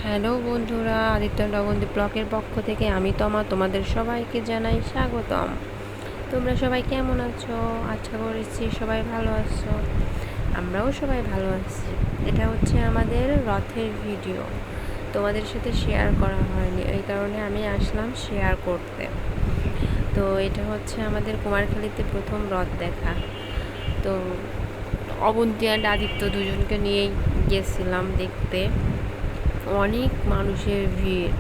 Hello বন্ধুরা, আদিত্য নবন্দী ব্লগের পক্ষ থেকে আমি তোমাদের সবাইকে জানাই স্বাগতম। তোমরা সবাই কেমন আছো? আশা করছি সবাই ভালো আছো। আমরাও সবাই ভালো আছি। এটা হচ্ছে আমাদের রথের ভিডিও, তোমাদের সাথে শেয়ার করা হয়নি, এই কারণে আমি আসলাম শেয়ার করতে। তো এটা হচ্ছে আমাদের কুমারখালীতে প্রথম রথ দেখা। তো অবন্তী অ্যান্ড আদিত্য দুজনকে নিয়েই গেছিলাম দেখতে। অনেক মানুষের ভিড়,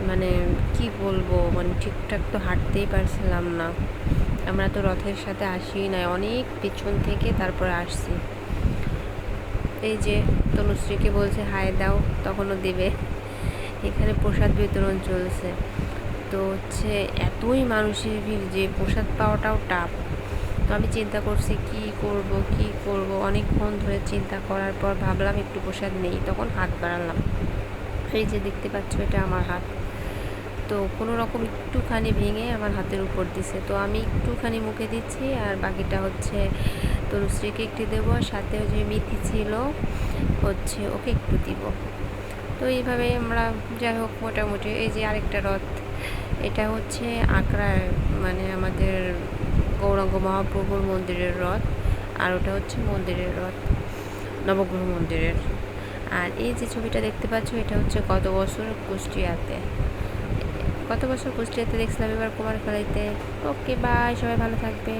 মানে কি বলবো, মানে ঠিকঠাক তো হাঁটতেই পারছিলাম না। আমরা তো রথের সাথে আসি না, অনেক পেছন থেকে তারপরে আসছি। এই যে তনুশ্রীকে বলছে হাই দাও, তখনও দেবে। এখানে প্রসাদ বিতরণ চলছে। তো হচ্ছে এতই মানুষের ভিড় যে প্রসাদ পাওয়াটাও টাফ। তো আমি চিন্তা করছি কি করব অনেকক্ষণ ধরে চিন্তা করার পর ভাবলাম একটু প্রসাদ নেই, তখন হাত বাড়ালাম। এই যে দেখতে পাচ্ছ, এটা আমার হাত। তো কোনো রকম একটুখানি ভেঙে আমার হাতের উপর দিছে, তো আমি একটুখানি মুখে দিচ্ছি, আর বাকিটা হচ্ছে তনুশ্রীকে একটু দেবো, সাথে যে মিথি ছিল হচ্ছে ওকে একটু দিব। তো এইভাবে আমরা যাই হোক মোটামুটি। এই যে আরেকটা রথ, এটা হচ্ছে আগ্রার, মানে আমাদের গৌরাঙ্গ মহাপ্রভুর মন্দিরের রথ, আর ওটা হচ্ছে মন্দিরের রথ, নবগ্রহ মন্দিরের। আর এই যে ছবিটা দেখতে পাচ্ছ, এটা হচ্ছে গত বছর কুষ্টিয়াতে দেখছিলাম, এবার কুমারখালীতে। ওকে বাই, সবাই ভালো থাকবে।